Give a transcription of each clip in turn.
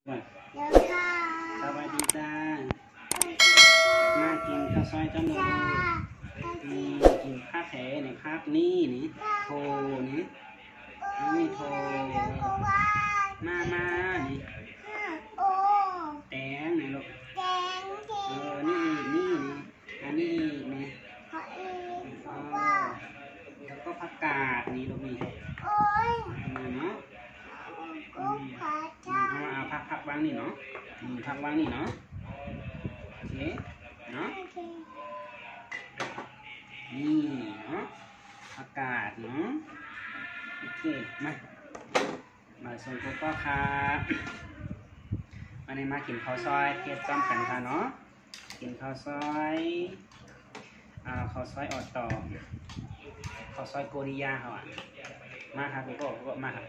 แล้วค่ะสวัสดีจ้ามากินข้าวซอยจ้าหนูนี่กินข้าวแถในภาคนี้นี่โทนี่นี่โทมานี่แตงนี่ลูกนี่อันนี้นี่แล้วก็ผักกาดนี่ลูกนี่เนาะเอาผักวางนี่เนาะผักวางนี่เนาะโอเคเนาะนี่เนาะผักกาดเนาะโอเคมาส่งก็ค่ะมาในมากินข้าวซอยเทียบจ้อมกันค่ะเนาะกินข้าวซอยข้าวซอยออดต่อข้าวซอยโกริยาเขามาครับก็มาครับ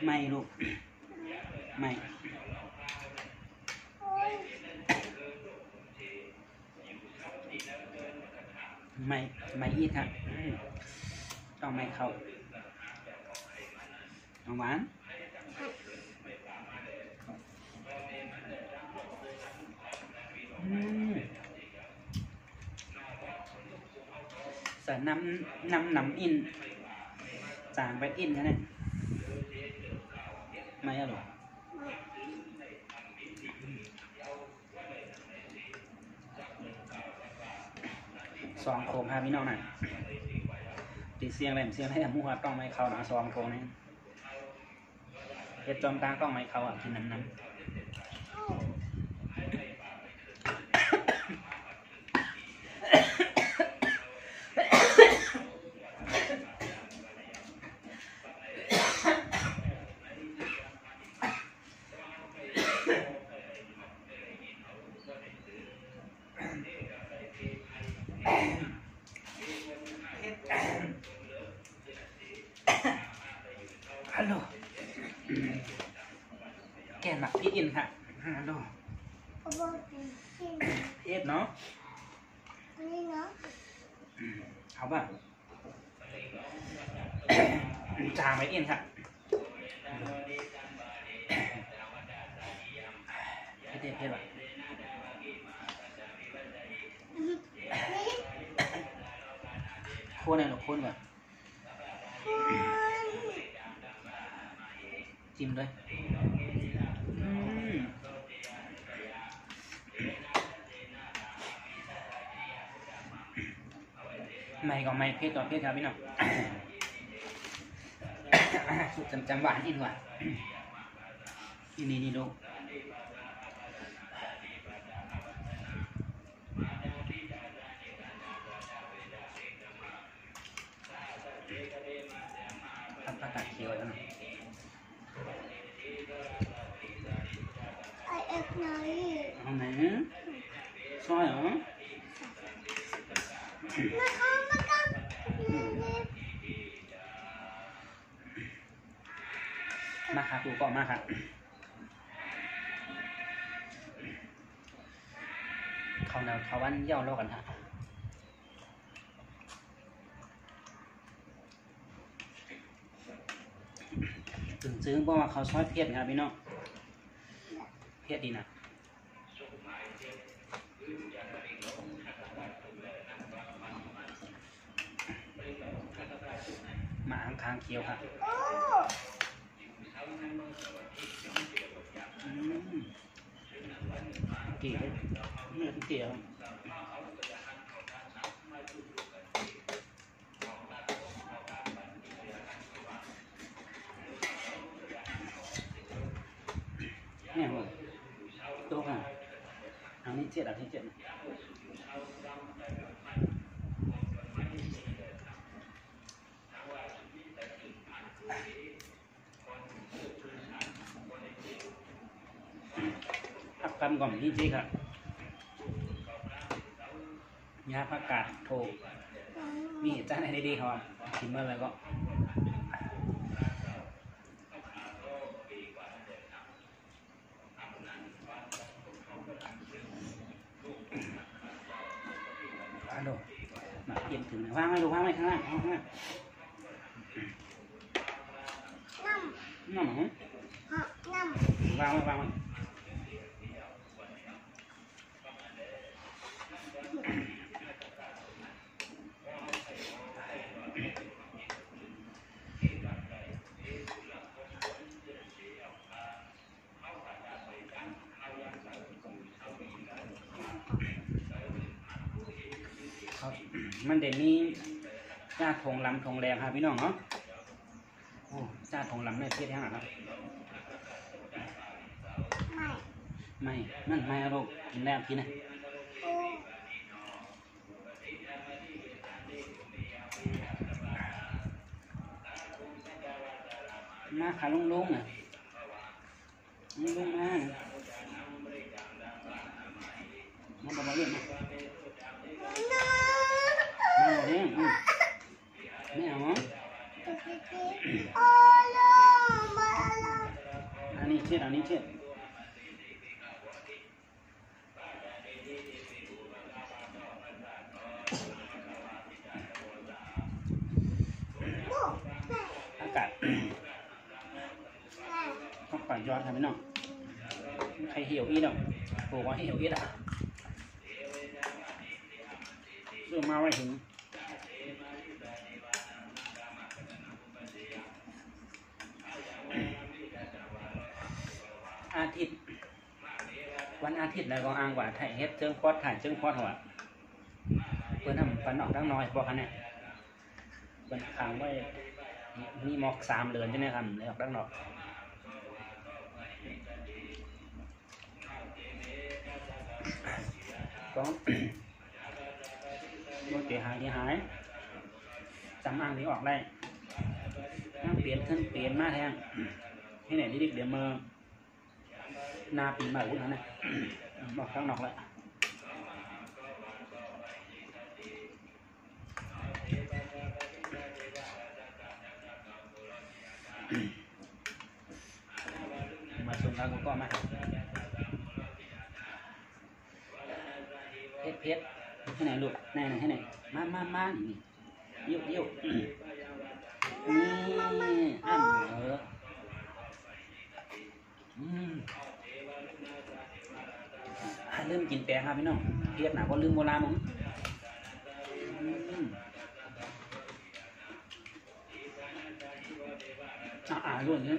ไม่ลูกไม่อีกครับต้องไม่เข้าน้องหวานใส่น้ำอินจางไปอินกันเนี่ยไม่อะหรอซองโคมพาพี่น้องน่ะตีเสียงอะไรมูฮัดต้องไม่เข้านะซองโคมนี่เฮ็ดจอมตาต้องไม่เข้ากินน้ำฮัลโหลแกนหมักพี่อินค่ะฮัลโหลเอ็ดเนาะเอาป่ะจางไปอินค่ะเผ็ดว่ะโค่นเลยหรอโค่นก่อนจิ้มเลยไม่ก็ไม่เผ็ดต่อเผ็ดครับพี่น้องสุดจำหวานอินว่ะนี่ลูกทำผักกาดเขียวแล้วนะเอาไหนซอยเหรอมาครับดูก่อนมาครับเขาวันเย่าโลกกันฮะถึงซื้อเพราะว่าเขาซอยเพียดครับพี่น้องเพียดดีนะหมาค้างเคี้ยวครับเกี่ยวเนี่ยเกี่ยวเนี่ยหมดโต๊ะอ่ะอันนี้เจ็ดพักกันก่อนนี่เจ๊ครับยาผักกาดโถมีเหตุการณ์อะไรดีๆเขากินเมื่อไรก็ฮัลโหลมาเปลี่ยนถึงว่างไหมลูกว่างไหมข้างล่าง น้ำหอม น้ำ วางไว้วางไว้มันเด่นนี้จ้าทงลำทงแรงครับพี่น้องเนาะโอ้จ้าทงลำเนี่ยเทียบแห้งหรอครับไม่นั่นไม่เอาลูกกินแล้วกินนะมาขาลุงๆน่ะลุงมาบอกเรื่องมาเรื่องไม่เอาอันนี้เช็ดอันนี้เช็ดอากาศต้องปล่อยยอดครับพี่น้องใครเหี่ยวอีดอ่ะโผล่ว่าเหี่ยวอีดอ่ะเรื่องมาไว้ถึงอาทิตย์วันอาทิตย์แล้วก็อ้างว่าถ่ายเฮ็ดเจิงควอดถ่ายเจิงควอดหัวเพื่อนทำฟันออกทั้งน้อยบอกกันเนี่ยเป็นขังไว้มีหมอก3 เดือนใช่ไหมครับเลยออกทั้งนอกก็โอเคหายที่หายจำอ้างที่ออกได้นั่งเปลี่ยนขึ้นเปลี่ยนมาแทงที่ไหนดิ๊กเดี๋ยวมือนาปีใหม่วุ้นนะบอกข้างนอกแล้วมาชมแล้วก็มาเพชรที่ไหนลูกไหนที่ไหนมานี่ยิ้วนี่อ้ำลืมกินแป้งครับพี่น้องเพียรหนาก็ลืมโบราณมั้งรุ่นนี้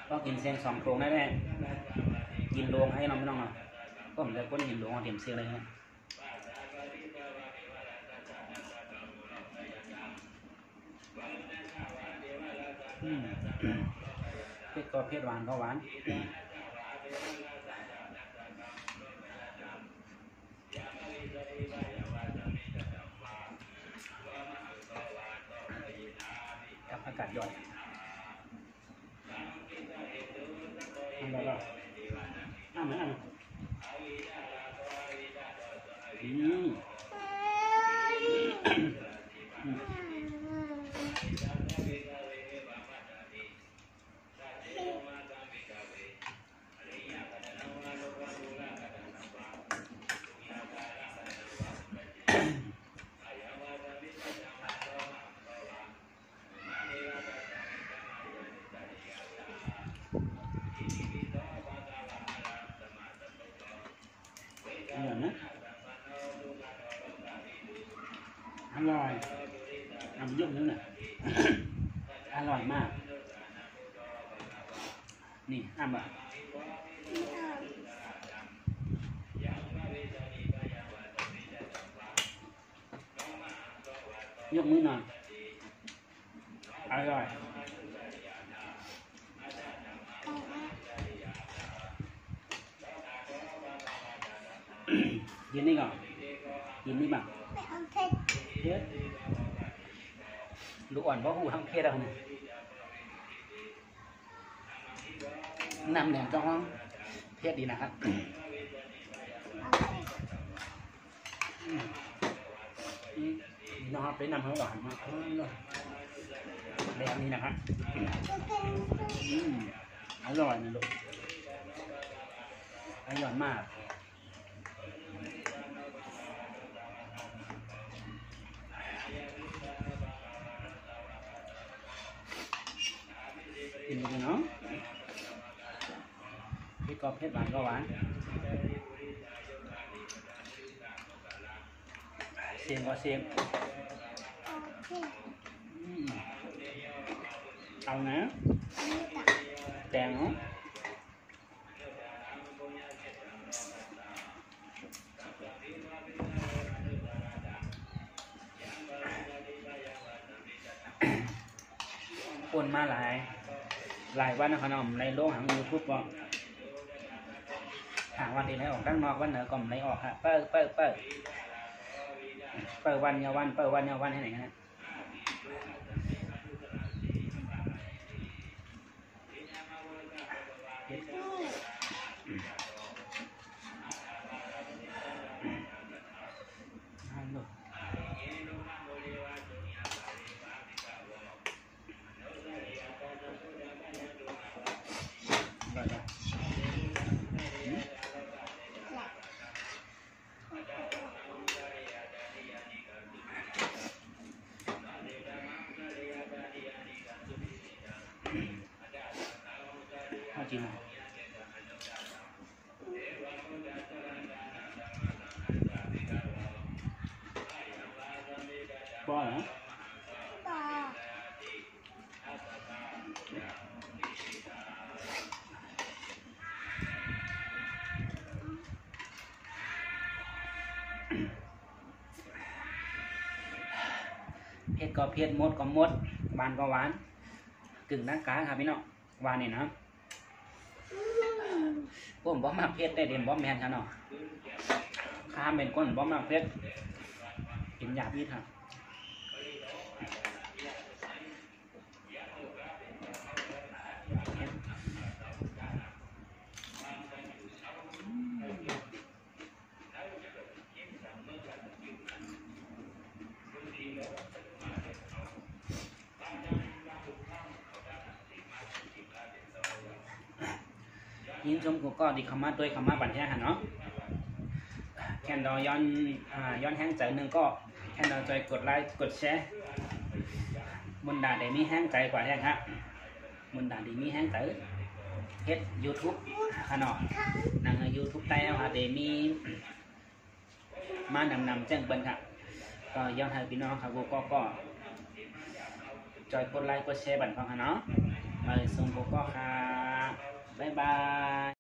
ก็กินเสียง2 โครงได้แน่กินโลงให้น้องไม่น้องอ่ะก็ผมจะก้นกินโลงเอาเต็มเสียเลยนะเผ็ดก็เผ็ดหวานก็หวานกับอากาศย่อยอะไรก็เหมือนนะอร่อยน้ำยุ่งนึงน่ะอร่อยมากนี่อ้ำอ่ะยกมือหน่อยอร่อยกินนี่ก่อนกินนี่บ้างเยอะลูกอ่อนเพราะหูทั้งเพศเราเนี่ยนำแหนมจ้องเพศดีนะครับน้องไปนำเขาหวานมากแบบนี้นะครับอร่อยนะลูกอร่อยมาก กินกันเนาะพี่ก็เผ็ดหวานก็หวานเสียงก็เสียงเอานะแตงเนาะคนมาหลายวันนะขนมในโลกหางยูทูบบอกหาวันที่ไหนออกด้านนอกวันเหนือก็ไม่ออกฮะเปิดวันยาวันเปิดวันยาวันให้ไหนกันนะจริงป้อเหรอเผ็ดก็เผ็ดมดก็มดหวานก็หวานกึ่งนักกาครับพี่น้องหวานนี่นะผมบ่มักเผ็ดได้เด่นบ่แมนครับเนาะข้ามเป็นคนบ่มักเผ็ดกินหยาบนิดครับยินชมกูก็ดีคำมาด้วยคำมาบันแท้หันเนาะแคนดอย้อนแห้งใจหนึ่งก็แคนดอจอยกดไลค์กดแชร์มุนด่าได้มีแห้งใจกว่าแห้งฮะมุนด่าได้มีแห้งใจเฮ็ด YouTube ขนาดนาง YouTube ใต้แล้วฮะได้มีมานำแจ้งเปิ้นครับก็ย้อนให้พี่น้องครับกูก็จอยกดไลค์กดแชร์บันฟังฮะเนาะมาส่งกูก็ค่ะบ๊ายบาย